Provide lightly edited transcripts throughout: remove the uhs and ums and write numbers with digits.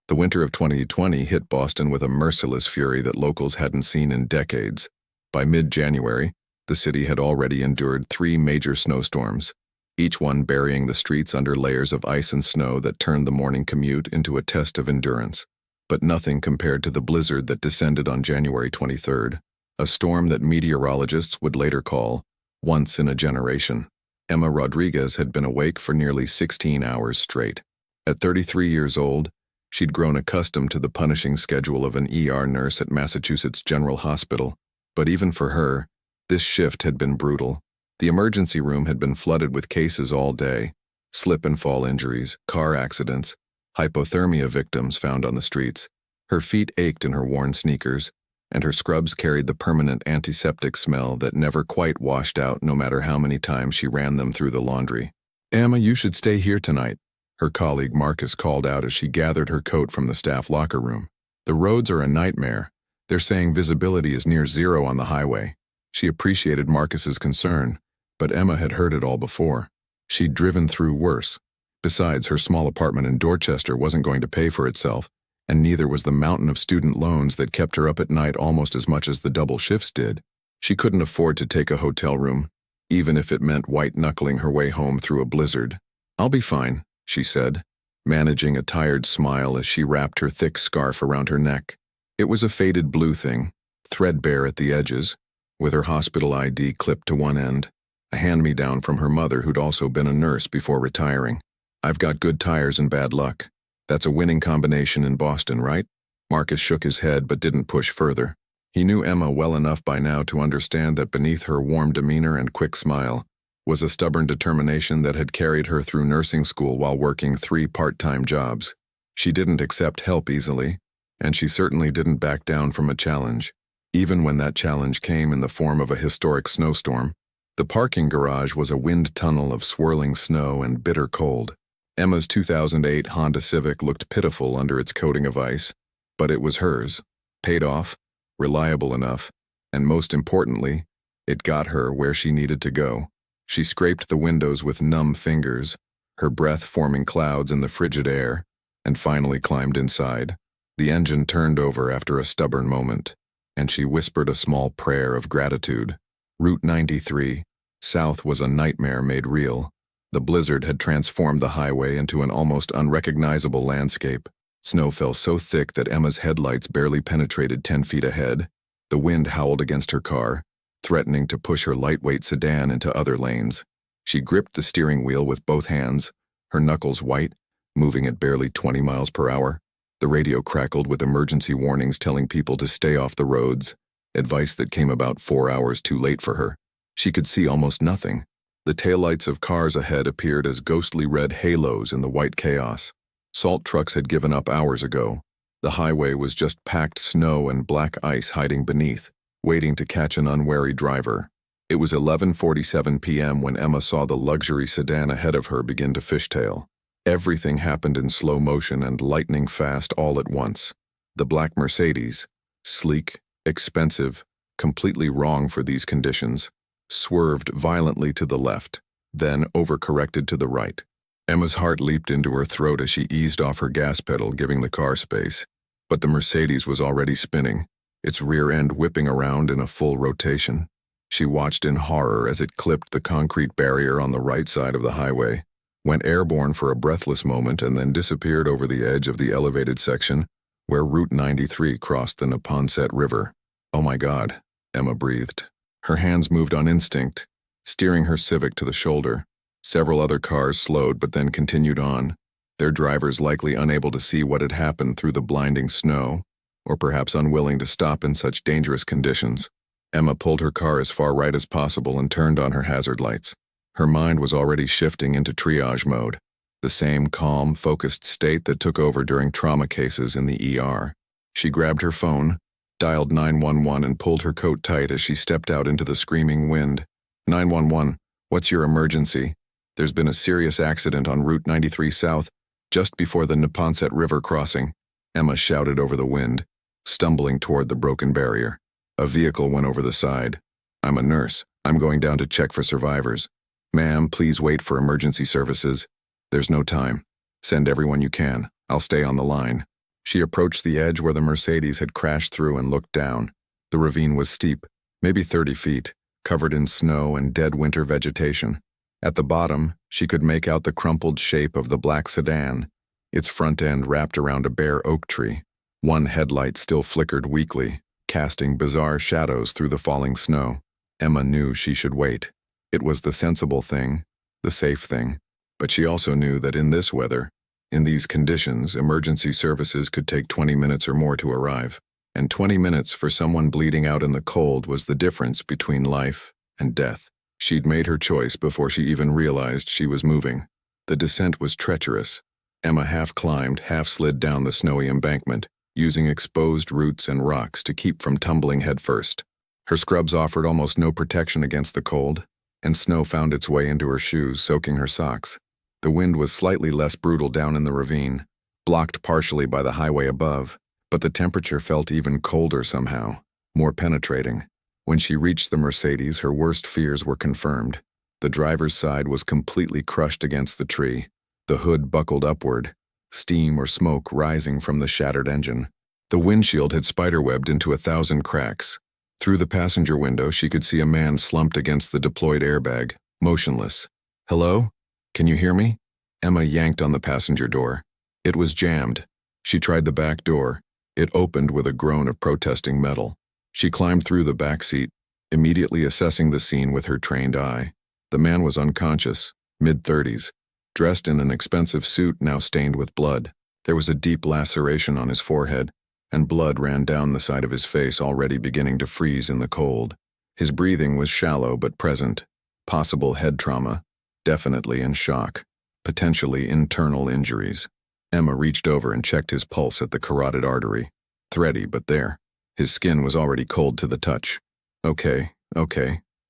The winter of 2020 hit Boston with a merciless fury that locals hadn't seen in decades. By mid-January, the city had already endured 3 major snowstorms, each one burying the streets under layers of ice and snow that turned the morning commute into a test of endurance. But nothing compared to the blizzard that descended on January 23rd, a storm that meteorologists would later call once in a generation. Emma Rodriguez had been awake for nearly 16 hours straight. At 33 years old, she'd grown accustomed to the punishing schedule of an ER nurse at Massachusetts General Hospital. But even for her, this shift had been brutal. The emergency room had been flooded with cases all day: slip and fall injuries, car accidents, hypothermia victims found on the streets. Her feet ached in her worn sneakers, and her scrubs carried the permanent antiseptic smell that never quite washed out no matter how many times she ran them through the laundry. "Emma, you should stay here tonight," her colleague Marcus called out as she gathered her coat from the staff locker room. "The roads are a nightmare. They're saying visibility is near zero on the highway." She appreciated Marcus's concern, but Emma had heard it all before. She'd driven through worse. Besides, her small apartment in Dorchester wasn't going to pay for itself, and neither was the mountain of student loans that kept her up at night almost as much as the double shifts did. She couldn't afford to take a hotel room, even if it meant white-knuckling her way home through a blizzard. "I'll be fine," she said, managing a tired smile as she wrapped her thick scarf around her neck. It was a faded blue thing, threadbare at the edges, with her hospital ID clipped to one end, a hand-me-down from her mother who'd also been a nurse before retiring. "I've got good tires and bad luck. That's a winning combination in Boston, right?" Marcus shook his head but didn't push further. He knew Emma well enough by now to understand that beneath her warm demeanor and quick smile was a stubborn determination that had carried her through nursing school while working 3 part-time jobs. She didn't accept help easily, and she certainly didn't back down from a challenge, even when that challenge came in the form of a historic snowstorm. The parking garage was a wind tunnel of swirling snow and bitter cold. Emma's 2008 Honda Civic looked pitiful under its coating of ice, but it was hers, paid off, reliable enough, and most importantly, it got her where she needed to go. She scraped the windows with numb fingers, her breath forming clouds in the frigid air, and finally climbed inside. The engine turned over after a stubborn moment, and she whispered a small prayer of gratitude. Route 93, south, was a nightmare made real. The blizzard had transformed the highway into an almost unrecognizable landscape. Snow fell so thick that Emma's headlights barely penetrated 10 feet ahead. The wind howled against her car, threatening to push her lightweight sedan into other lanes. She gripped the steering wheel with both hands, her knuckles white, moving at barely 20 miles per hour. The radio crackled with emergency warnings telling people to stay off the roads, advice that came about 4 hours too late for her. She could see almost nothing. The taillights of cars ahead appeared as ghostly red halos in the white chaos. Salt trucks had given up hours ago. The highway was just packed snow and black ice hiding beneath, waiting to catch an unwary driver. It was 11:47 p.m. when Emma saw the luxury sedan ahead of her begin to fishtail. Everything happened in slow motion and lightning fast all at once. The black Mercedes, sleek, expensive, completely wrong for these conditions, swerved violently to the left, then overcorrected to the right. Emma's heart leaped into her throat as she eased off her gas pedal, giving the car space. But the Mercedes was already spinning, its rear end whipping around in a full rotation. She watched in horror as it clipped the concrete barrier on the right side of the highway, went airborne for a breathless moment, and then disappeared over the edge of the elevated section where Route 93 crossed the Neponset River. "Oh my God," Emma breathed. Her hands moved on instinct, steering her Civic to the shoulder. Several other cars slowed but then continued on, their drivers likely unable to see what had happened through the blinding snow, or perhaps unwilling to stop in such dangerous conditions. Emma pulled her car as far right as possible and turned on her hazard lights. Her mind was already shifting into triage mode, the same calm, focused state that took over during trauma cases in the ER. She grabbed her phone, dialed 911, and pulled her coat tight as she stepped out into the screaming wind. 911, what's your emergency? There's been a serious accident on Route 93 South, just before the Neponset River crossing, Emma shouted over the wind, stumbling toward the broken barrier. A vehicle went over the side. "I'm a nurse. I'm going down to check for survivors. Ma'am, please wait for emergency services. There's no time. Send everyone you can. I'll stay on the line." She approached the edge where the Mercedes had crashed through and looked down. The ravine was steep, maybe 30 feet, covered in snow and dead winter vegetation. At the bottom, she could make out the crumpled shape of the black sedan, its front end wrapped around a bare oak tree. One headlight still flickered weakly, casting bizarre shadows through the falling snow. Emma knew she should wait. It was the sensible thing, the safe thing. But she also knew that in this weather, in these conditions, emergency services could take 20 minutes or more to arrive. And 20 minutes for someone bleeding out in the cold was the difference between life and death. She'd made her choice before she even realized she was moving. The descent was treacherous. Emma half climbed, half slid down the snowy embankment, using exposed roots and rocks to keep from tumbling headfirst. Her scrubs offered almost no protection against the cold, and snow found its way into her shoes, soaking her socks. The wind was slightly less brutal down in the ravine, blocked partially by the highway above, but the temperature felt even colder somehow, more penetrating. When she reached the Mercedes, her worst fears were confirmed. The driver's side was completely crushed against the tree, the hood buckled upward, steam or smoke rising from the shattered engine. The windshield had spiderwebbed into 1,000 cracks. Through the passenger window, she could see a man slumped against the deployed airbag, motionless. "Hello? Can you hear me?" Emma yanked on the passenger door. It was jammed. She tried the back door. It opened with a groan of protesting metal. She climbed through the back seat, immediately assessing the scene with her trained eye. The man was unconscious, mid-30s, dressed in an expensive suit now stained with blood. There was a deep laceration on his forehead, and blood ran down the side of his face, already beginning to freeze in the cold. His breathing was shallow but present. Possible head trauma, definitely in shock, potentially internal injuries. Emma reached over and checked his pulse at the carotid artery. Thready, but there. His skin was already cold to the touch. Okay,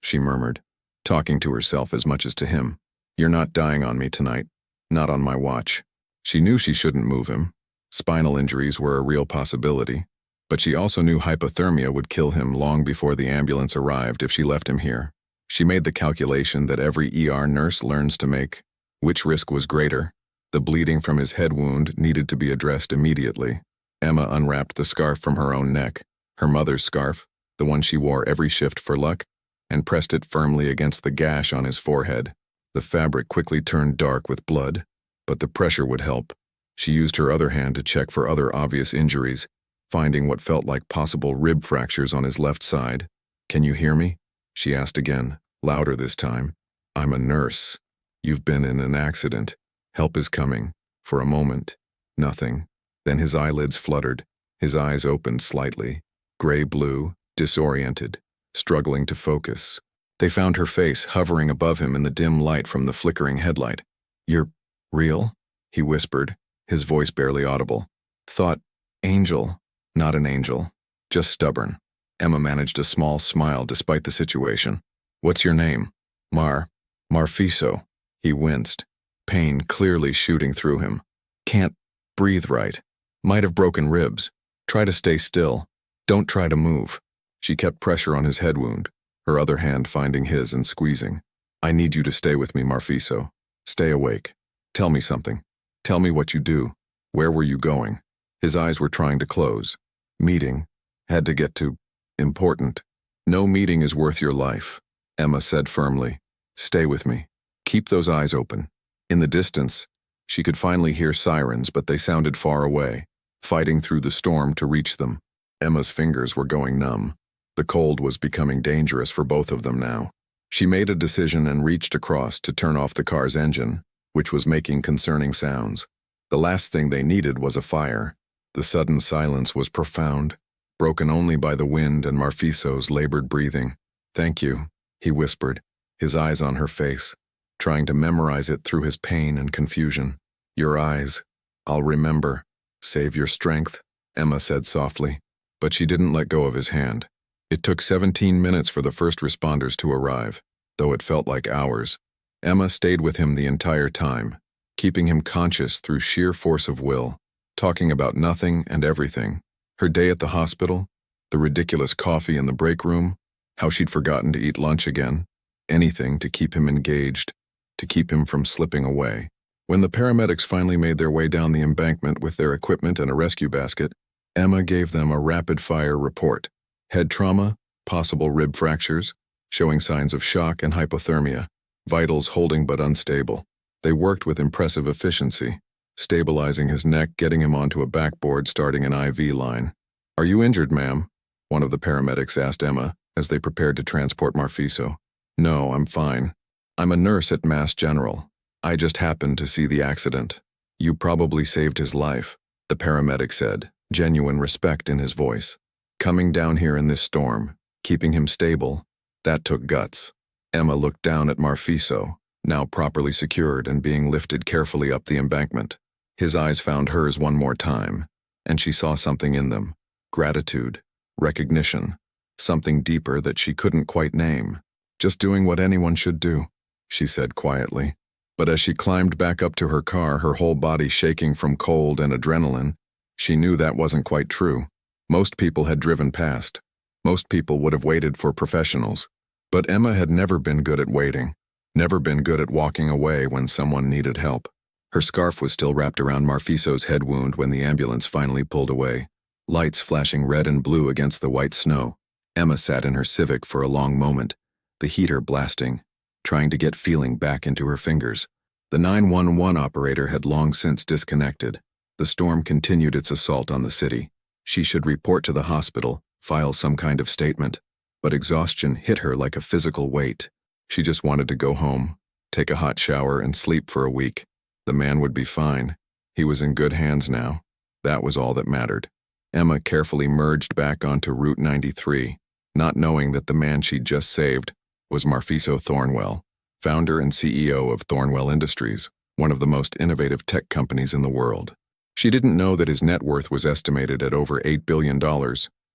she murmured, talking to herself as much as to him. "You're not dying on me tonight. Not on my watch." She knew she shouldn't move him. Spinal injuries were a real possibility. But she also knew hypothermia would kill him long before the ambulance arrived if she left him here. She made the calculation that every ER nurse learns to make. Which risk was greater? The bleeding from his head wound needed to be addressed immediately. Emma unwrapped the scarf from her own neck, her mother's scarf, the one she wore every shift for luck, and pressed it firmly against the gash on his forehead. The fabric quickly turned dark with blood, but the pressure would help. She used her other hand to check for other obvious injuries, finding what felt like possible rib fractures on his left side. "Can you hear me?" she asked again, louder this time. "I'm a nurse. You've been in an accident. Help is coming." For a moment, nothing. Then his eyelids fluttered, his eyes opened slightly, gray-blue, disoriented, struggling to focus. They found her face hovering above him in the dim light from the flickering headlight. "You're real?" he whispered, his voice barely audible. "Thought angel, not an angel, just stubborn." Emma managed a small smile despite the situation. "What's your name?" Marfiso." He winced, pain clearly shooting through him. "Can't breathe right. Might have broken ribs. Try to stay still. Don't try to move." She kept pressure on his head wound, her other hand finding his and squeezing. "I need you to stay with me, Marfiso. Stay awake. Tell me something. Tell me what you do. Where were you going?" His eyes were trying to close. "Meeting. Had to get to. Important." "No meeting is worth your life," Emma said firmly. "Stay with me. Keep those eyes open." In the distance, she could finally hear sirens, but they sounded far away, fighting through the storm to reach them. Emma's fingers were going numb. The cold was becoming dangerous for both of them now. She made a decision and reached across to turn off the car's engine, which was making concerning sounds. The last thing they needed was a fire. The sudden silence was profound, broken only by the wind and Marfiso's labored breathing. "Thank you," he whispered, his eyes on her face, trying to memorize it through his pain and confusion. "Your eyes. I'll remember. Save your strength," Emma said softly. But she didn't let go of his hand. It took 17 minutes for the first responders to arrive, though it felt like hours. Emma stayed with him the entire time, keeping him conscious through sheer force of will, talking about nothing and everything. Her day at the hospital, the ridiculous coffee in the break room, how she'd forgotten to eat lunch again. Anything to keep him engaged, to keep him from slipping away. When the paramedics finally made their way down the embankment with their equipment and a rescue basket, Emma gave them a rapid-fire report. Head trauma, possible rib fractures, showing signs of shock and hypothermia, vitals holding but unstable. They worked with impressive efficiency, stabilizing his neck, getting him onto a backboard, starting an IV line. "Are you injured, ma'am?" one of the paramedics asked Emma as they prepared to transport Marfiso. "No, I'm fine. I'm a nurse at Mass General. I just happened to see the accident." "You probably saved his life," the paramedic said, genuine respect in his voice. "Coming down here in this storm, keeping him stable, that took guts." Emma looked down at Marfiso, now properly secured and being lifted carefully up the embankment. His eyes found hers one more time, and she saw something in them. Gratitude, recognition, something deeper that she couldn't quite name. "Just doing what anyone should do," she said quietly. But as she climbed back up to her car, her whole body shaking from cold and adrenaline, she knew that wasn't quite true. Most people had driven past. Most people would have waited for professionals. But Emma had never been good at waiting, never been good at walking away when someone needed help. Her scarf was still wrapped around Marfiso's head wound when the ambulance finally pulled away. Lights flashing red and blue against the white snow. Emma sat in her Civic for a long moment, the heater blasting, trying to get feeling back into her fingers. The 911 operator had long since disconnected. The storm continued its assault on the city. She should report to the hospital, file some kind of statement. But exhaustion hit her like a physical weight. She just wanted to go home, take a hot shower, and sleep for a week. The man would be fine. He was in good hands now. That was all that mattered. Emma carefully merged back onto Route 93, not knowing that the man she'd just saved was Marfiso Thornwell, founder and CEO of Thornwell Industries, one of the most innovative tech companies in the world. She didn't know that his net worth was estimated at over $8 billion,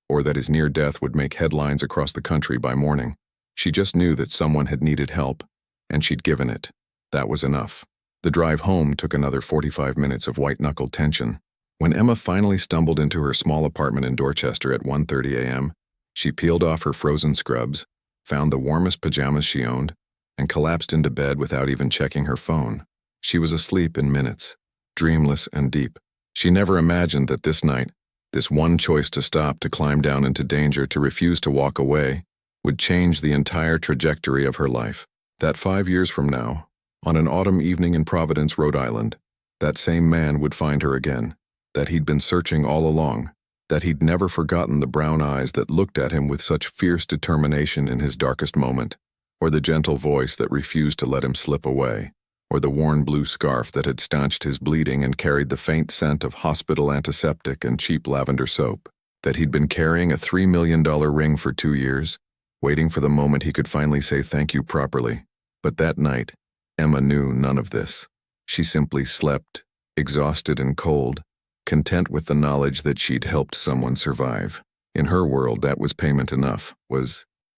or that his near death would make headlines across the country by morning. She just knew that someone had needed help, and she'd given it. That was enough. The drive home took another 45 minutes of white-knuckle tension. When Emma finally stumbled into her small apartment in Dorchester at 1:30 a.m., she peeled off her frozen scrubs, found the warmest pajamas she owned, and collapsed into bed without even checking her phone. She was asleep in minutes, dreamless and deep. She never imagined that this night, this one choice to stop, to climb down into danger, to refuse to walk away, would change the entire trajectory of her life. That 5 years from now, on an autumn evening in Providence, Rhode Island, that same man would find her again, that he'd been searching all along, that he'd never forgotten the brown eyes that looked at him with such fierce determination in his darkest moment, or the gentle voice that refused to let him slip away, or the worn blue scarf that had stanched his bleeding and carried the faint scent of hospital antiseptic and cheap lavender soap, that he'd been carrying a $3 million ring for 2 years, waiting for the moment he could finally say thank you properly. But that night, Emma knew none of this. She simply slept, exhausted and cold, content with the knowledge that she'd helped someone survive. In her world, that was payment enough.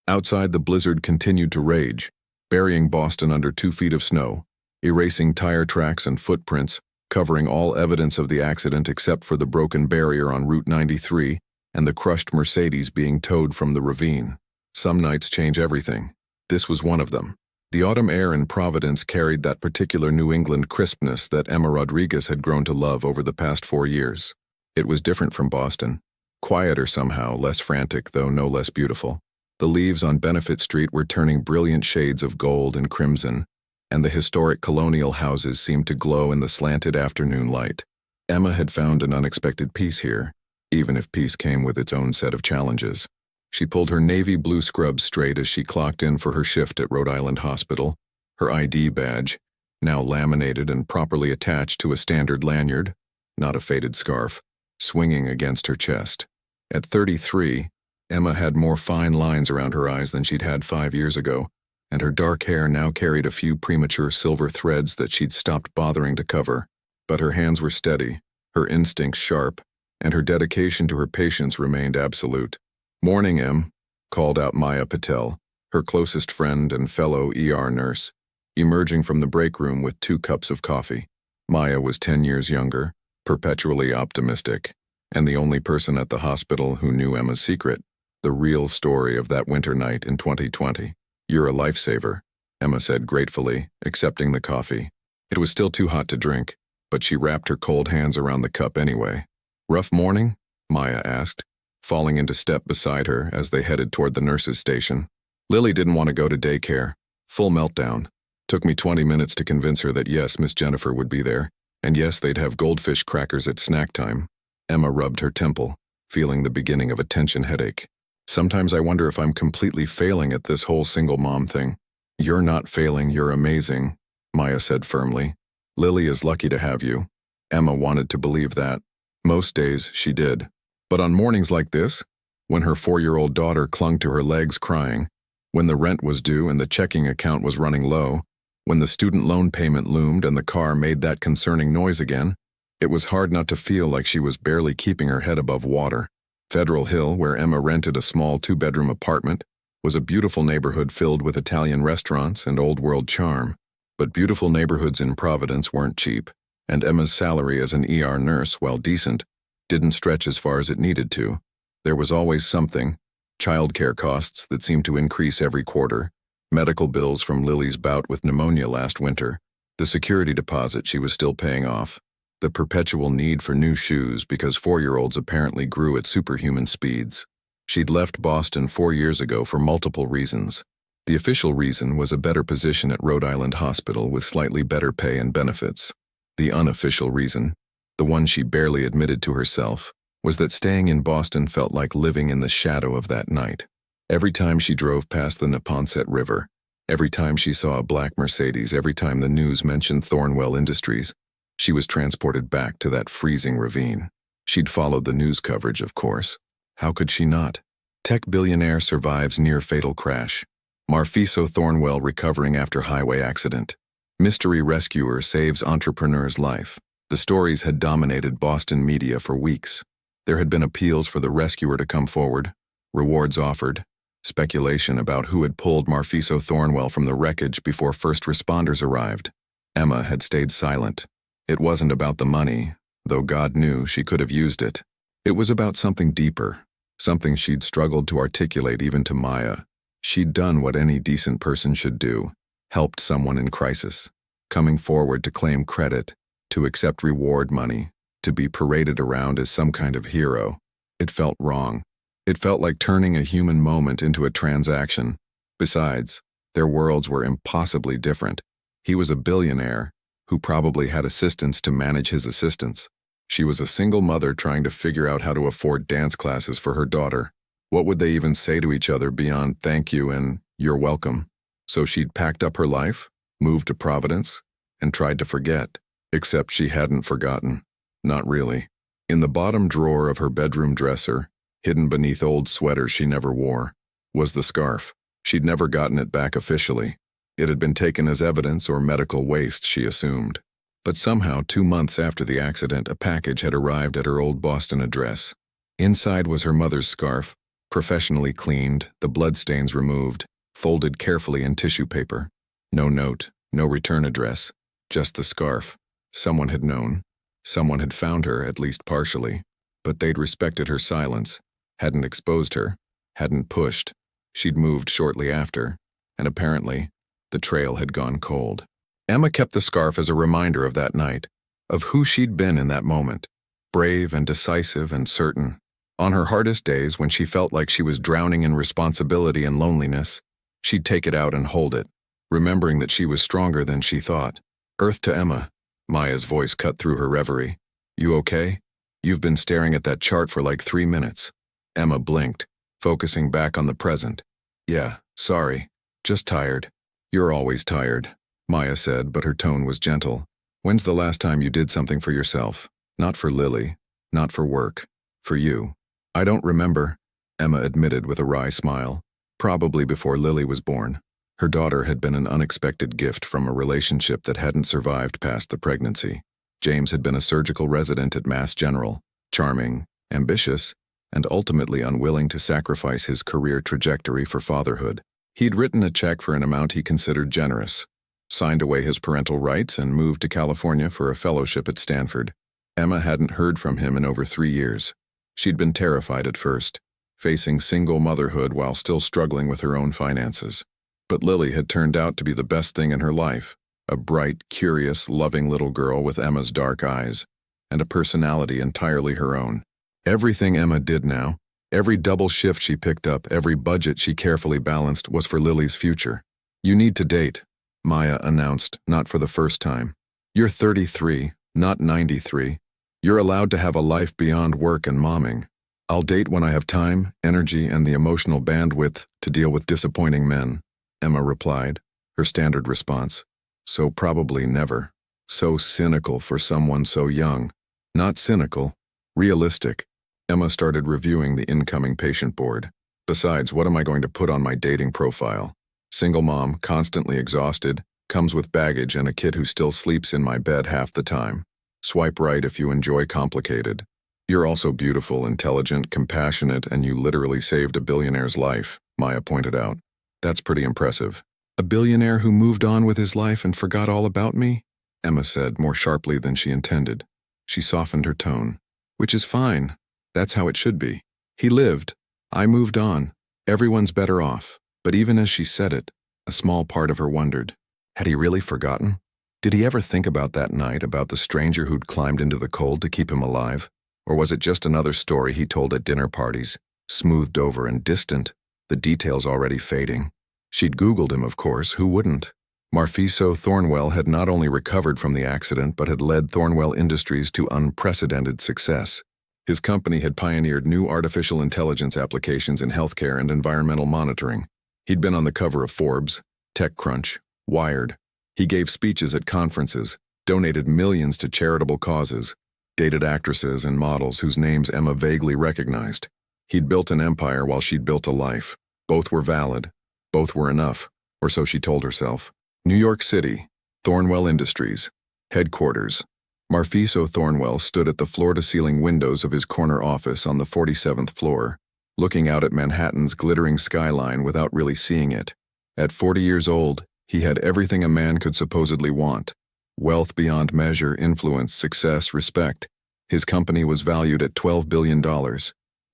Outside, the blizzard continued to rage, burying Boston under 2 feet of snow, erasing tire tracks and footprints, covering all evidence of the accident except for the broken barrier on Route 93 and the crushed Mercedes being towed from the ravine. Some nights change everything. This was one of them. The autumn air in Providence carried that particular New England crispness that Emma Rodriguez had grown to love over the past 4 years. It was different from Boston. Quieter somehow, less frantic, though no less beautiful. The leaves on Benefit Street were turning brilliant shades of gold and crimson, and the historic colonial houses seemed to glow in the slanted afternoon light. Emma had found an unexpected peace here, even if peace came with its own set of challenges. She pulled her navy blue scrubs straight as she clocked in for her shift at Rhode Island Hospital, her ID badge, now laminated and properly attached to a standard lanyard, not a faded scarf, swinging against her chest. At 33, Emma had more fine lines around her eyes than she'd had 5 years ago, and her dark hair now carried a few premature silver threads that she'd stopped bothering to cover. But her hands were steady, her instincts sharp, and her dedication to her patients remained absolute. "Morning, Em," called out Maya Patel, her closest friend and fellow ER nurse, emerging from the break room with 2 cups of coffee. Maya was 10 years younger, perpetually optimistic, and the only person at the hospital who knew Emma's secret, the real story of that winter night in 2020. "You're a lifesaver," Emma said gratefully, accepting the coffee. It was still too hot to drink, but she wrapped her cold hands around the cup anyway. "Rough morning?" Maya asked, falling into step beside her as they headed toward the nurse's station. Lily didn't want to go to daycare. Full meltdown. Took me 20 minutes to convince her that yes, Miss Jennifer would be there, and yes, they'd have goldfish crackers at snack time. Emma rubbed her temple, feeling the beginning of a tension headache. "Sometimes I wonder if I'm completely failing at this whole single mom thing." "You're not failing, you're amazing," Maya said firmly. "Lily is lucky to have you." Emma wanted to believe that. Most days she did. But on mornings like this, when her 4-year-old daughter clung to her legs crying, when the rent was due and the checking account was running low, when the student loan payment loomed and the car made that concerning noise again, it was hard not to feel like she was barely keeping her head above water. Federal Hill, where Emma rented a small 2-bedroom apartment, was a beautiful neighborhood filled with Italian restaurants and old-world charm. But beautiful neighborhoods in Providence weren't cheap, and Emma's salary as an ER nurse, while decent, didn't stretch as far as it needed to. There was always something: childcare costs that seemed to increase every quarter, medical bills from Lily's bout with pneumonia last winter, the security deposit she was still paying off, the perpetual need for new shoes because 4-year-olds apparently grew at superhuman speeds. She'd left Boston 4 years ago for multiple reasons. The official reason was a better position at Rhode Island Hospital with slightly better pay and benefits. The unofficial reason, the one she barely admitted to herself, was that staying in Boston felt like living in the shadow of that night. Every time she drove past the Neponset River, every time she saw a black Mercedes, every time the news mentioned Thornwell Industries, she was transported back to that freezing ravine. She'd followed the news coverage, of course. How could she not? Tech billionaire survives near-fatal crash. Marfiso Thornwell recovering after highway accident. Mystery rescuer saves entrepreneur's life. The stories had dominated Boston media for weeks. There had been appeals for the rescuer to come forward, rewards offered, speculation about who had pulled Marfiso Thornwell from the wreckage before first responders arrived. Emma had stayed silent. It wasn't about the money, though God knew she could have used it. It was about something deeper, something she'd struggled to articulate even to Maya. She'd done what any decent person should do, helped someone in crisis, coming forward to claim credit, to accept reward money, to be paraded around as some kind of hero. It felt wrong. It felt like turning a human moment into a transaction. Besides, their worlds were impossibly different. He was a billionaire who probably had assistants to manage his assistants. She was a single mother trying to figure out how to afford dance classes for her daughter. What would they even say to each other beyond thank you and you're welcome? So she'd packed up her life, moved to Providence, and tried to forget. Except she hadn't forgotten. Not really. In the bottom drawer of her bedroom dresser, hidden beneath old sweaters she never wore, was the scarf. She'd never gotten it back officially. It had been taken as evidence or medical waste, she assumed. But somehow, 2 months after the accident, a package had arrived at her old Boston address. Inside was her mother's scarf, professionally cleaned, the bloodstains removed, folded carefully in tissue paper. No note, no return address, just the scarf. Someone had known. Someone had found her, at least partially. But they'd respected her silence, hadn't exposed her, hadn't pushed. She'd moved shortly after, and apparently, the trail had gone cold. Emma kept the scarf as a reminder of that night, of who she'd been in that moment, brave and decisive and certain. On her hardest days, when she felt like she was drowning in responsibility and loneliness, she'd take it out and hold it, remembering that she was stronger than she thought. "Earth to Emma," Maya's voice cut through her reverie. "You okay? You've been staring at that chart for like 3 minutes." Emma blinked, focusing back on the present. "Yeah, sorry. Just tired." "You're always tired," Maya said, but her tone was gentle. "When's the last time you did something for yourself? Not for Lily, not for work, for you." "I don't remember," Emma admitted with a wry smile. "Probably before Lily was born." Her daughter had been an unexpected gift from a relationship that hadn't survived past the pregnancy. James had been a surgical resident at Mass General, charming, ambitious, and ultimately unwilling to sacrifice his career trajectory for fatherhood. He'd written a check for an amount he considered generous, signed away his parental rights, and moved to California for a fellowship at Stanford. Emma hadn't heard from him in over 3 years. She'd been terrified at first, facing single motherhood while still struggling with her own finances. But Lily had turned out to be the best thing in her life. a bright, curious, loving little girl with Emma's dark eyes, and a personality entirely her own. Everything Emma did now, every double shift she picked up, every budget she carefully balanced was for Lily's future. "You need to date," Maya announced, not for the first time. "You're 33, not 93. You're allowed to have a life beyond work and momming. I'll date when I have time, energy, and the emotional bandwidth to deal with disappointing men," Emma replied, her standard response. So probably never. So cynical for someone so young. Not cynical, realistic. Emma started reviewing the incoming patient board. Besides, what am I going to put on my dating profile? Single mom, constantly exhausted, comes with baggage and a kid who still sleeps in my bed half the time. Swipe right if you enjoy complicated. You're also beautiful, intelligent, compassionate, and you literally saved a billionaire's life, Maya pointed out. That's pretty impressive. "A billionaire who moved on with his life and forgot all about me?" Emma said, more sharply than she intended. She softened her tone. "Which is fine. That's how it should be. He lived. I moved on. Everyone's better off." But even as she said it, a small part of her wondered, had he really forgotten? Did he ever think about that night, about the stranger who'd climbed into the cold to keep him alive? Or was it just another story he told at dinner parties, smoothed over and distant, the details already fading? She'd Googled him, of course, who wouldn't? Marfiso Thornwell had not only recovered from the accident but had led Thornwell Industries to unprecedented success. His company had pioneered new artificial intelligence applications in healthcare and environmental monitoring. He'd been on the cover of Forbes, TechCrunch, Wired. He gave speeches at conferences, donated millions to charitable causes, dated actresses and models whose names Emma vaguely recognized. He'd built an empire while she'd built a life. Both were valid. Both were enough, or so she told herself. New York City, Thornwell Industries, headquarters. Marfiso Thornwell stood at the floor-to-ceiling windows of his corner office on the 47th floor, looking out at Manhattan's glittering skyline without really seeing it. At 40 years old, he had everything a man could supposedly want. Wealth beyond measure, influence, success, respect. His company was valued at $12 billion.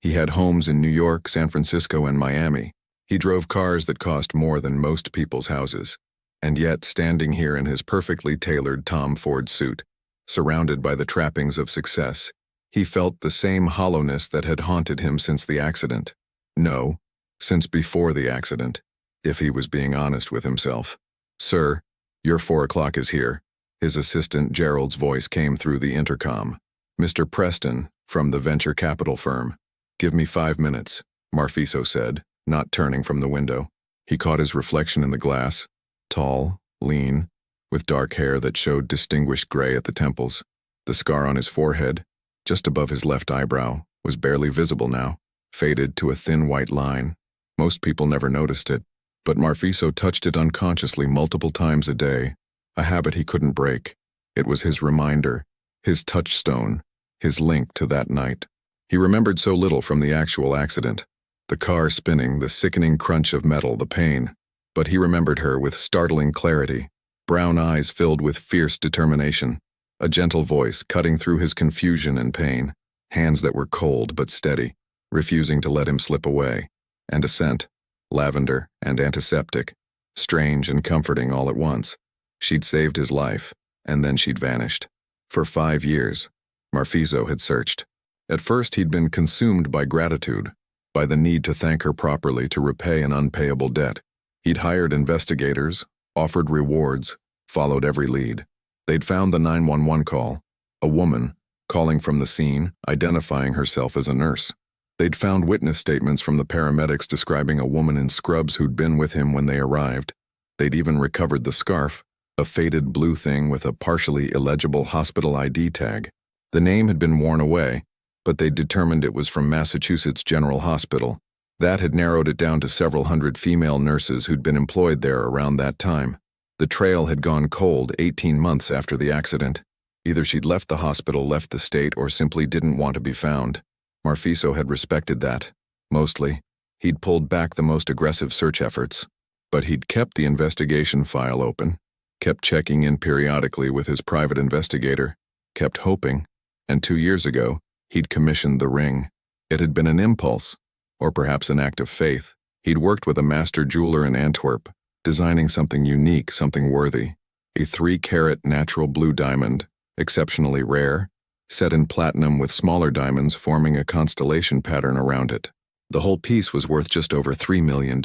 He had homes in New York, San Francisco, and Miami. He drove cars that cost more than most people's houses. And yet, standing here in his perfectly tailored Tom Ford suit, surrounded by the trappings of success, he felt the same hollowness that had haunted him since the accident. No, since before the accident, if he was being honest with himself. "Sir, your 4 o'clock is here." His assistant Gerald's voice came through the intercom. "Mr. Preston, from the venture capital firm." "Give me 5 minutes," Marfiso said, not turning from the window. He caught his reflection in the glass, tall, lean, with dark hair that showed distinguished gray at the temples. The scar on his forehead, just above his left eyebrow, was barely visible now, faded to a thin white line. Most people never noticed it, but Marfiso touched it unconsciously multiple times a day, a habit he couldn't break. It was his reminder, his touchstone, his link to that night. He remembered so little from the actual accident. The car spinning, the sickening crunch of metal, the pain. But he remembered her with startling clarity, brown eyes filled with fierce determination, a gentle voice cutting through his confusion and pain, hands that were cold but steady, refusing to let him slip away, and a scent, lavender and antiseptic, strange and comforting all at once. She'd saved his life, and then she'd vanished. For 5 years, Marfiso had searched. At first he'd been consumed by gratitude, by the need to thank her properly to repay an unpayable debt. He'd hired investigators, offered rewards, followed every lead. They'd found the 911 call, a woman, calling from the scene, identifying herself as a nurse. They'd found witness statements from the paramedics describing a woman in scrubs who'd been with him when they arrived. They'd even recovered the scarf, a faded blue thing with a partially illegible hospital ID tag. The name had been worn away, but they'd determined it was from Massachusetts General Hospital. That had narrowed it down to several hundred female nurses who'd been employed there around that time. The trail had gone cold 18 months after the accident. Either she'd left the hospital, left the state, or simply didn't want to be found. Marfiso had respected that. Mostly, he'd pulled back the most aggressive search efforts. But he'd kept the investigation file open, kept checking in periodically with his private investigator, kept hoping, and 2 years ago, he'd commissioned the ring. It had been an impulse, or perhaps an act of faith. He'd worked with a master jeweler in Antwerp, designing something unique, something worthy. a 3-carat natural blue diamond, exceptionally rare, set in platinum with smaller diamonds forming a constellation pattern around it. The whole piece was worth just over $3 million.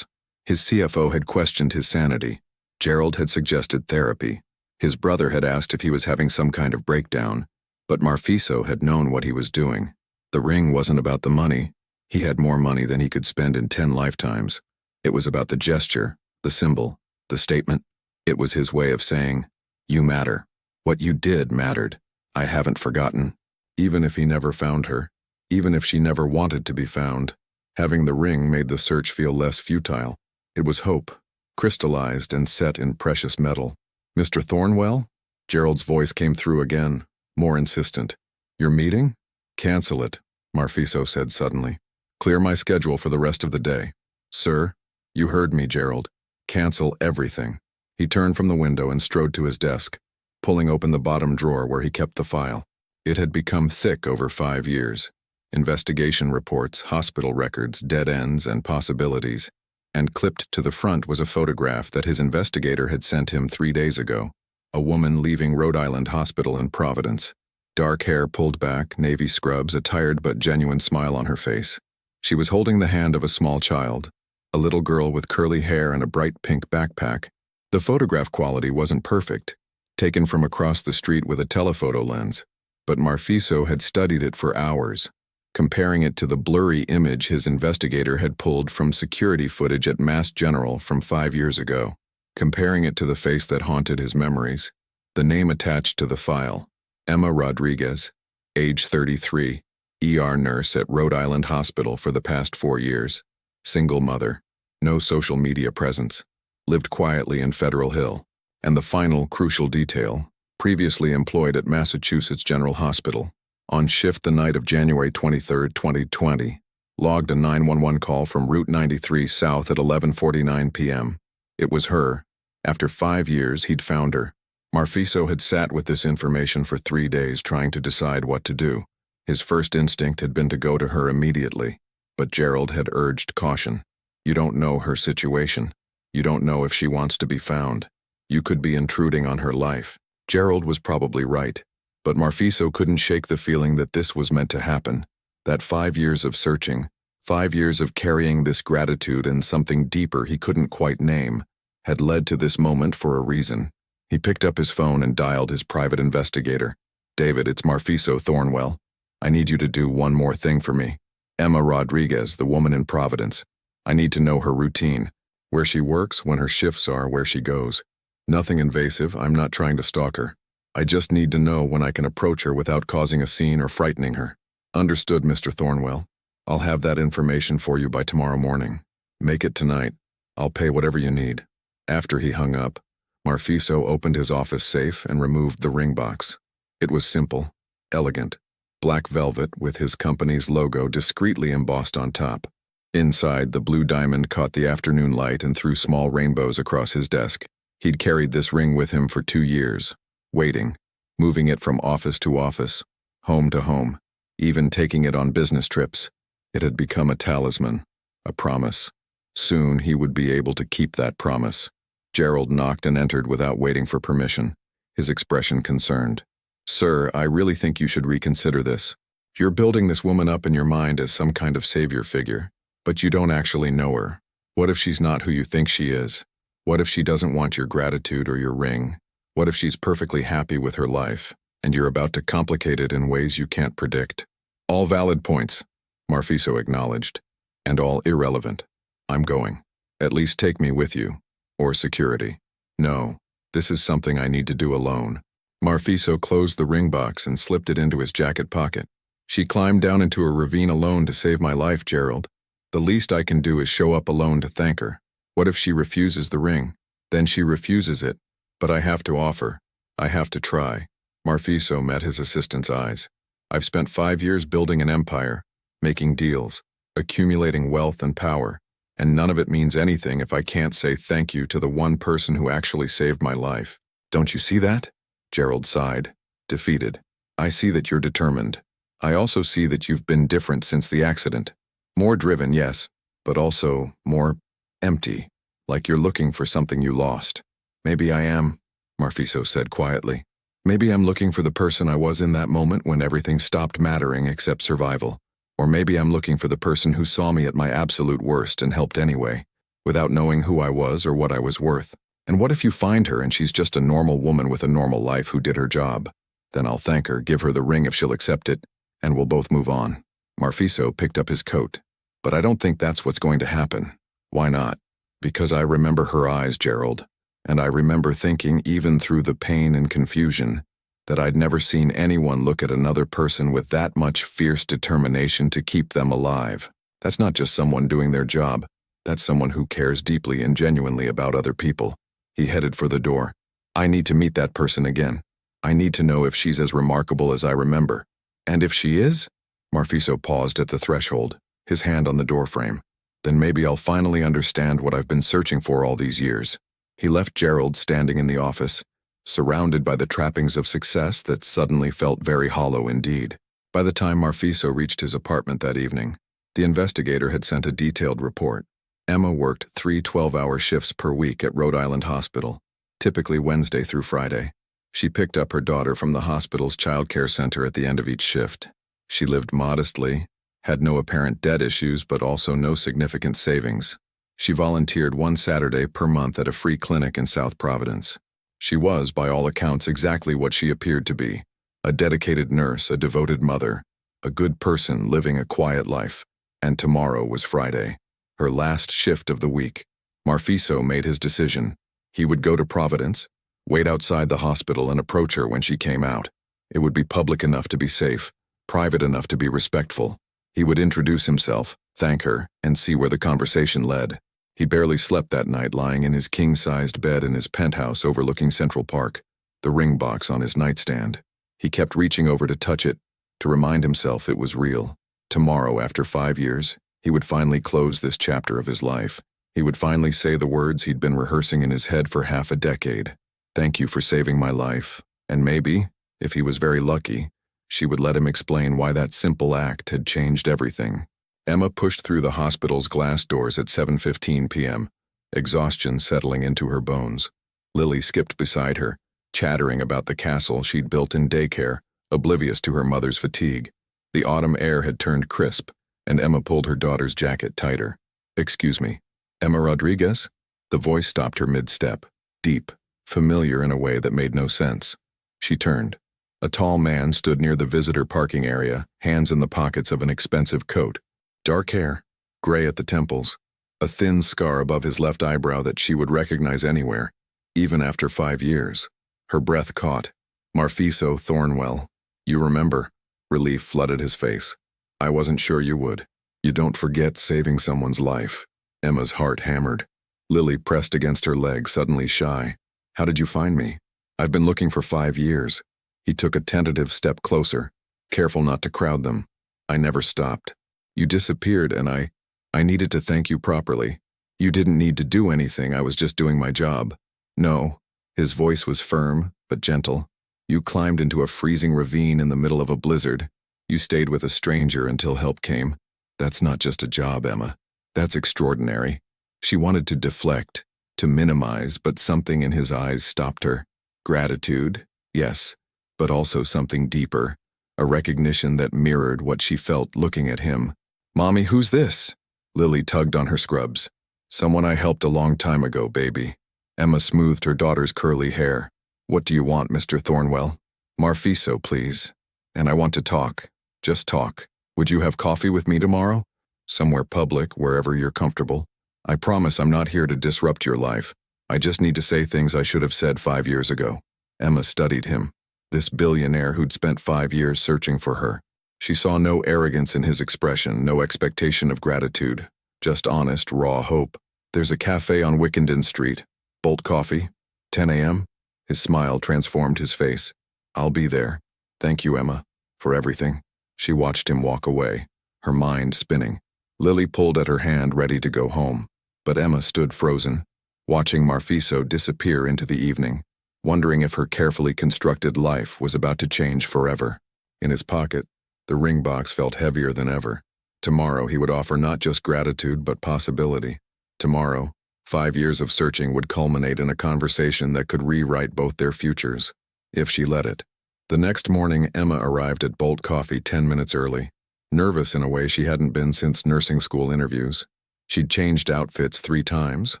His CFO had questioned his sanity. Gerald had suggested therapy. His brother had asked if he was having some kind of breakdown, but Marfiso had known what he was doing. The ring wasn't about the money. He had more money than he could spend in 10 lifetimes. It was about the gesture, the symbol, the statement. It was his way of saying, "You matter. What you did mattered. I haven't forgotten." Even if he never found her, even if she never wanted to be found, having the ring made the search feel less futile. It was hope, crystallized and set in precious metal. "Mr. Thornwell?" Gerald's voice came through again, more insistent. "Your meeting? Cancel it," Marfiso said suddenly. "Clear my schedule for the rest of the day." "Sir, you heard me, Gerald. Cancel everything." He turned from the window and strode to his desk, pulling open the bottom drawer where he kept the file. It had become thick over 5 years. Investigation reports, hospital records, dead ends, and possibilities. And clipped to the front was a photograph that his investigator had sent him 3 days ago. A woman leaving Rhode Island Hospital in Providence. Dark hair pulled back, navy scrubs, a tired but genuine smile on her face. She was holding the hand of a small child, a little girl with curly hair and a bright pink backpack. The photograph quality wasn't perfect, taken from across the street with a telephoto lens, but Marfiso had studied it for hours, comparing it to the blurry image his investigator had pulled from security footage at Mass General from 5 years ago, comparing it to the face that haunted his memories, the name attached to the file, Emma Rodriguez, age 33, ER nurse at Rhode Island Hospital for the past 4 years, single mother, no social media presence, lived quietly in Federal Hill, and the final crucial detail, previously employed at Massachusetts General Hospital, on shift the night of January 23, 2020, logged a 911 call from Route 93 South at 11:49 p.m. It was her. After 5 years, he'd found her. Marfiso had sat with this information for 3 days trying to decide what to do. His first instinct had been to go to her immediately, but Gerald had urged caution. You don't know her situation. You don't know if she wants to be found. You could be intruding on her life. Gerald was probably right, but Marfiso couldn't shake the feeling that this was meant to happen, that 5 years of searching, 5 years of carrying this gratitude and something deeper he couldn't quite name, had led to this moment for a reason. He picked up his phone and dialed his private investigator. "David, it's Marfiso Thornwell. I need you to do one more thing for me. Emma Rodriguez, the woman in Providence. I need to know her routine, where she works, when her shifts are, where she goes. Nothing invasive, I'm not trying to stalk her. I just need to know when I can approach her without causing a scene or frightening her." "Understood, Mr. Thornwell. I'll have that information for you by tomorrow morning. Make it tonight. I'll pay whatever you need." After he hung up, Marfiso opened his office safe and removed the ring box. It was simple, elegant, black velvet with his company's logo discreetly embossed on top. Inside, the blue diamond caught the afternoon light and threw small rainbows across his desk. He'd carried this ring with him for 2 years, waiting, moving it from office to office, home to home, even taking it on business trips. It had become a talisman, a promise. Soon he would be able to keep that promise. Gerald knocked and entered without waiting for permission, his expression concerned. "Sir, I really think you should reconsider this. You're building this woman up in your mind as some kind of savior figure, but you don't actually know her. What if she's not who you think she is? What if she doesn't want your gratitude or your ring? What if she's perfectly happy with her life, and you're about to complicate it in ways you can't predict?" "All valid points," Marfiso acknowledged, "and all irrelevant. I'm going. At least take me with you. Or security. No, this is something I need to do alone." Marfiso closed the ring box and slipped it into his jacket pocket. "She climbed down into a ravine alone to save my life, Gerald. The least I can do is show up alone to thank her. What if she refuses the ring? Then she refuses it. But I have to offer. I have to try." Marfiso met his assistant's eyes. "I've spent 5 years building an empire, making deals, accumulating wealth and power, and none of it means anything if I can't say thank you to the one person who actually saved my life. Don't you see that?" Gerald sighed, defeated. "I see that you're determined. I also see that you've been different since the accident. More driven, yes, but also more empty, like you're looking for something you lost." "Maybe I am." Marfiso said quietly. Maybe I'm looking for the person I was in that moment when everything stopped mattering except survival. Or maybe I'm looking for the person who saw me at my absolute worst and helped anyway, without knowing who I was or what I was worth. And what if you find her and she's just a normal woman with a normal life who did her job? Then I'll thank her, give her the ring if she'll accept it, and we'll both move on. Marfiso picked up his coat. But I don't think that's what's going to happen. Why not? Because I remember her eyes, Gerald. And I remember thinking, even through the pain and confusion, that I'd never seen anyone look at another person with that much fierce determination to keep them alive. That's not just someone doing their job. That's someone who cares deeply and genuinely about other people. He headed for the door. I need to meet that person again. I need to know if she's as remarkable as I remember. And if she is? Marfiso paused at the threshold, his hand on the doorframe. Then maybe I'll finally understand what I've been searching for all these years. He left Gerald standing in the office, surrounded by the trappings of success that suddenly felt very hollow indeed. By the time Marfiso reached his apartment that evening, the investigator had sent a detailed report. Emma worked 3 12-hour shifts per week at Rhode Island Hospital, typically Wednesday through Friday. She picked up her daughter from the hospital's childcare center at the end of each shift. She lived modestly, had no apparent debt issues, but also no significant savings. She volunteered 1 Saturday per month at a free clinic in South Providence. She was, by all accounts, exactly what she appeared to be: a dedicated nurse, a devoted mother, a good person living a quiet life. And tomorrow was Friday, her last shift of the week. Marfiso made his decision. He would go to Providence, wait outside the hospital, and approach her when she came out. It would be public enough to be safe, private enough to be respectful. He would introduce himself, thank her, and see where the conversation led. He barely slept that night, lying in his king-sized bed in his penthouse overlooking Central Park, the ring box on his nightstand. He kept reaching over to touch it, to remind himself it was real. Tomorrow, after 5 years, he would finally close this chapter of his life. He would finally say the words he'd been rehearsing in his head for half a decade. Thank you for saving my life. And maybe, if he was very lucky, she would let him explain why that simple act had changed everything. Emma pushed through the hospital's glass doors at 7:15 p.m., exhaustion settling into her bones. Lily skipped beside her, chattering about the castle she'd built in daycare, oblivious to her mother's fatigue. The autumn air had turned crisp, and Emma pulled her daughter's jacket tighter. Excuse me, Emma Rodriguez? The voice stopped her mid-step, deep, familiar in a way that made no sense. She turned. A tall man stood near the visitor parking area, hands in the pockets of an expensive coat. Dark hair, gray at the temples, a thin scar above his left eyebrow that she would recognize anywhere, even after 5 years. Her breath caught. Marfiso Thornwell. You remember? Relief flooded his face. I wasn't sure you would. You don't forget saving someone's life. Emma's heart hammered. Lily pressed against her leg, suddenly shy. How did you find me? I've been looking for 5 years. He took a tentative step closer, careful not to crowd them. I never stopped. You disappeared and I needed to thank you properly. You didn't need to do anything, I was just doing my job. No. His voice was firm, but gentle. You climbed into a freezing ravine in the middle of a blizzard. You stayed with a stranger until help came. That's not just a job, Emma. That's extraordinary. She wanted to deflect, to minimize, but something in his eyes stopped her. Gratitude, yes, but also something deeper, a recognition that mirrored what she felt looking at him. Mommy, who's this? Lily tugged on her scrubs. Someone I helped a long time ago, baby. Emma smoothed her daughter's curly hair. What do you want, Mr. Thornwell? Marfiso, please. And I want to talk. Just talk. Would you have coffee with me tomorrow? Somewhere public, wherever you're comfortable. I promise I'm not here to disrupt your life. I just need to say things I should have said 5 years ago. Emma studied him, this billionaire who'd spent 5 years searching for her. She saw no arrogance in his expression, no expectation of gratitude, just honest, raw hope. There's a cafe on Wickenden Street. Bolt Coffee, 10 a.m.? His smile transformed his face. I'll be there. Thank you, Emma, for everything. She watched him walk away, her mind spinning. Lily pulled at her hand, ready to go home. But Emma stood frozen, watching Marfiso disappear into the evening, wondering if her carefully constructed life was about to change forever. In his pocket, the ring box felt heavier than ever. Tomorrow he would offer not just gratitude but possibility. Tomorrow, 5 years of searching would culminate in a conversation that could rewrite both their futures, if she let it. The next morning, Emma arrived at Bolt Coffee 10 minutes early, nervous in a way she hadn't been since nursing school interviews. She'd changed outfits 3 times,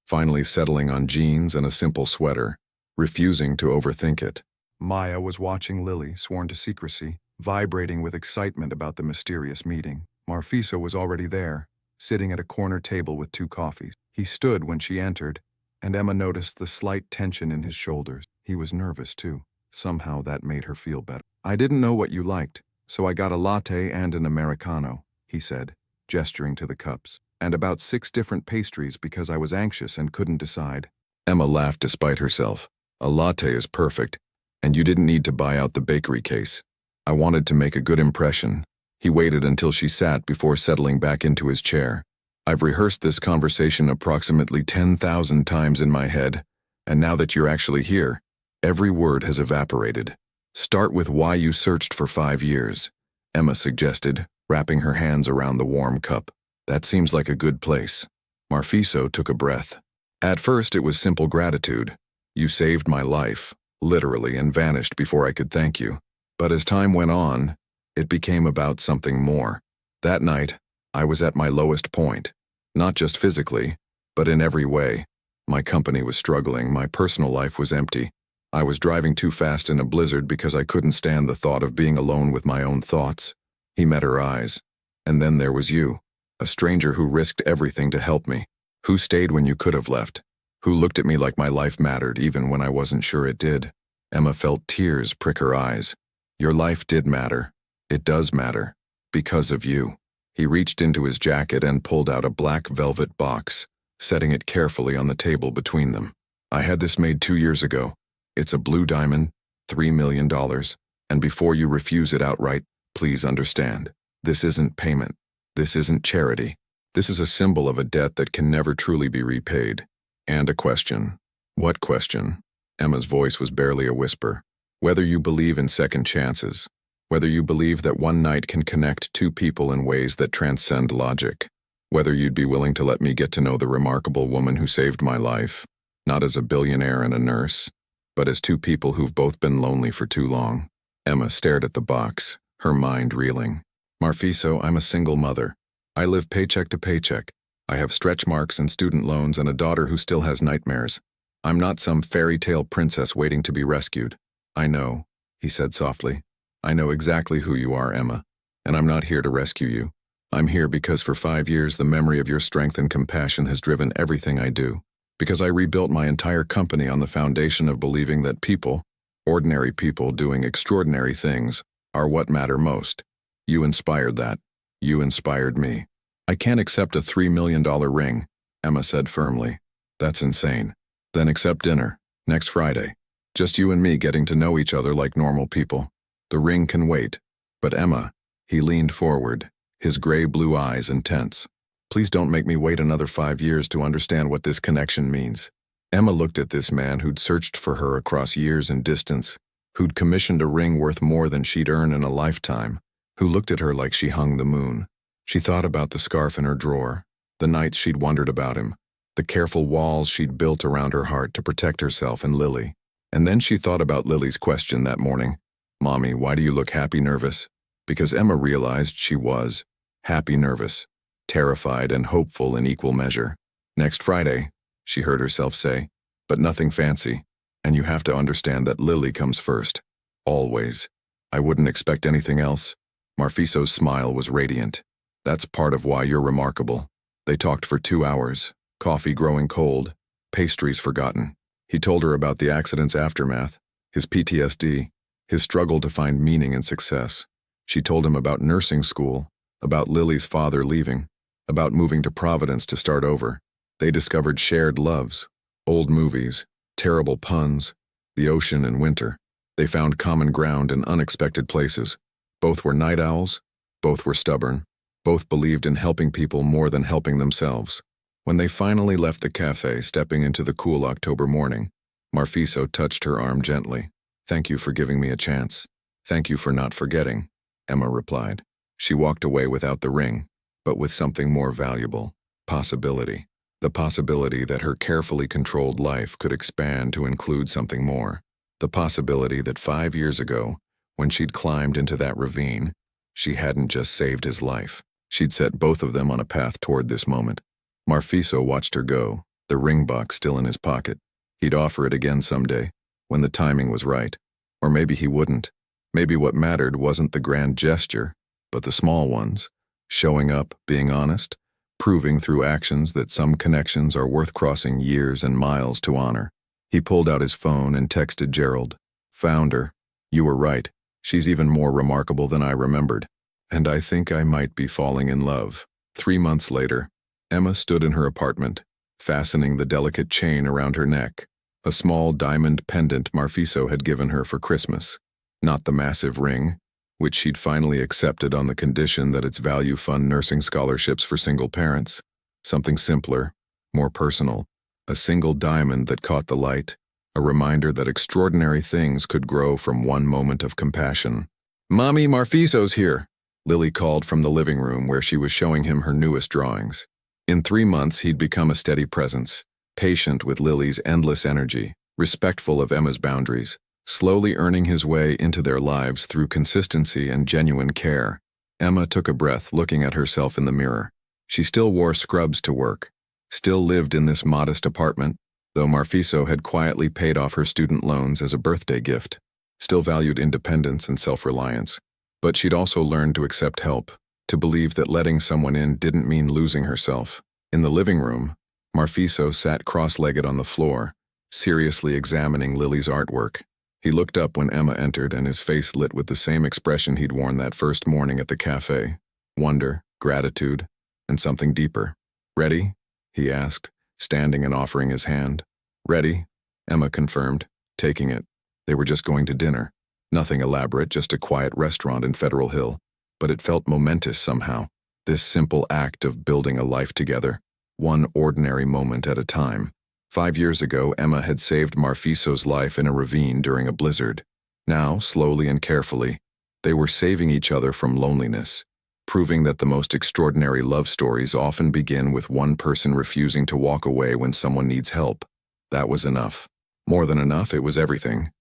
finally settling on jeans and a simple sweater, refusing to overthink it. Maya was watching Lily, sworn to secrecy, vibrating with excitement about the mysterious meeting. Marfiso was already there, sitting at a corner table with 2 coffees. He stood when she entered, and Emma noticed the slight tension in his shoulders. He was nervous, too. Somehow that made her feel better. "I didn't know what you liked, so I got a latte and an Americano," he said, gesturing to the cups, "and about 6 different pastries because I was anxious and couldn't decide." Emma laughed despite herself. "A latte is perfect, and you didn't need to buy out the bakery case. I wanted to make a good impression." He waited until she sat before settling back into his chair. "I've rehearsed this conversation approximately 10,000 times in my head, and now that you're actually here, every word has evaporated. Start with why you searched for 5 years, Emma suggested, wrapping her hands around the warm cup. "That seems like a good place." Marfiso took a breath. "At first it was simple gratitude. You saved my life, literally, and vanished before I could thank you. But as time went on, it became about something more. That night, I was at my lowest point, not just physically, but in every way. My company was struggling, my personal life was empty. I was driving too fast in a blizzard because I couldn't stand the thought of being alone with my own thoughts." He met her eyes. "And then there was you, a stranger who risked everything to help me, who stayed when you could have left, who looked at me like my life mattered even when I wasn't sure it did." Emma felt tears prick her eyes. "Your life did matter. It does matter. Because of you." He reached into his jacket and pulled out a black velvet box, setting it carefully on the table between them. "I had this made 2 years ago. It's a blue diamond, $3 million, and before you refuse it outright, please understand. This isn't payment. This isn't charity. This is a symbol of a debt that can never truly be repaid. And a question." "What question?" Emma's voice was barely a whisper. "Whether you believe in second chances. Whether you believe that one night can connect 2 people in ways that transcend logic. Whether you'd be willing to let me get to know the remarkable woman who saved my life, not as a billionaire and a nurse, but as 2 people who've both been lonely for too long." Emma stared at the box, her mind reeling. "Marfiso, I'm a single mother. I live paycheck to paycheck. I have stretch marks and student loans and a daughter who still has nightmares. I'm not some fairy tale princess waiting to be rescued." "I know," he said softly. "I know exactly who you are, Emma, and I'm not here to rescue you. I'm here because for 5 years the memory of your strength and compassion has driven everything I do. Because I rebuilt my entire company on the foundation of believing that people, ordinary people doing extraordinary things, are what matter most. You inspired that. You inspired me." "I can't accept a $3 million ring," Emma said firmly. "That's insane." "Then accept dinner, next Friday. Just you and me getting to know each other like normal people. The ring can wait." "But Emma," he leaned forward, his gray-blue eyes intense. "Please don't make me wait another 5 years to understand what this connection means." Emma looked at this man who'd searched for her across years and distance, who'd commissioned a ring worth more than she'd earn in a lifetime, who looked at her like she hung the moon. She thought about the scarf in her drawer, the nights she'd wondered about him, the careful walls she'd built around her heart to protect herself and Lily. And then she thought about Lily's question that morning, "Mommy, why do you look happy nervous?" Because Emma realized she was happy nervous, terrified and hopeful in equal measure. "Next Friday," she heard herself say, "but nothing fancy. And you have to understand that Lily comes first. Always. I wouldn't expect anything else." Marfiso's smile was radiant. "That's part of why you're remarkable." They talked for 2 hours, coffee growing cold, pastries forgotten. He told her about the accident's aftermath, his PTSD, his struggle to find meaning and success. She told him about nursing school, about Lily's father leaving, about moving to Providence to start over. They discovered shared loves, old movies, terrible puns, the ocean and winter. They found common ground in unexpected places. Both were night owls, both were stubborn, both believed in helping people more than helping themselves. When they finally left the cafe, stepping into the cool October morning, Marfiso touched her arm gently. "Thank you for giving me a chance. Thank you for not forgetting," Emma replied. She walked away without the ring, but with something more valuable, possibility. The possibility that her carefully controlled life could expand to include something more. The possibility that 5 years ago, when she'd climbed into that ravine, she hadn't just saved his life. She'd set both of them on a path toward this moment. Marfiso watched her go, the ring box still in his pocket. He'd offer it again someday, when the timing was right. Or maybe he wouldn't. Maybe what mattered wasn't the grand gesture, but the small ones. Showing up, being honest, proving through actions that some connections are worth crossing years and miles to honor. He pulled out his phone and texted Gerald. "Found her. You were right. She's even more remarkable than I remembered. And I think I might be falling in love." 3 months later, Emma stood in her apartment, fastening the delicate chain around her neck, a small diamond pendant Marfiso had given her for Christmas. Not the massive ring, which she'd finally accepted on the condition that its value fund nursing scholarships for single parents. Something simpler, more personal, a single diamond that caught the light, a reminder that extraordinary things could grow from one moment of compassion. "Mommy, Marfiso's here," Lily called from the living room where she was showing him her newest drawings. In 3 months, he'd become a steady presence, patient with Lily's endless energy, respectful of Emma's boundaries, slowly earning his way into their lives through consistency and genuine care. Emma took a breath looking at herself in the mirror. She still wore scrubs to work, still lived in this modest apartment, though Marfiso had quietly paid off her student loans as a birthday gift, still valued independence and self-reliance. But she'd also learned to accept help, to believe that letting someone in didn't mean losing herself. In the living room, Marfiso sat cross-legged on the floor, seriously examining Lily's artwork. He looked up when Emma entered, and his face lit with the same expression he'd worn that first morning at the cafe: wonder, gratitude, and something deeper. "Ready?" he asked, standing and offering his hand. "Ready," Emma confirmed, taking it. They were just going to dinner. Nothing elaborate, just a quiet restaurant in Federal Hill. But it felt momentous somehow, this simple act of building a life together, one ordinary moment at a time. 5 years ago, Emma had saved Marfiso's life in a ravine during a blizzard. Now, slowly and carefully, they were saving each other from loneliness, proving that the most extraordinary love stories often begin with one person refusing to walk away when someone needs help. That was enough. More than enough, it was everything.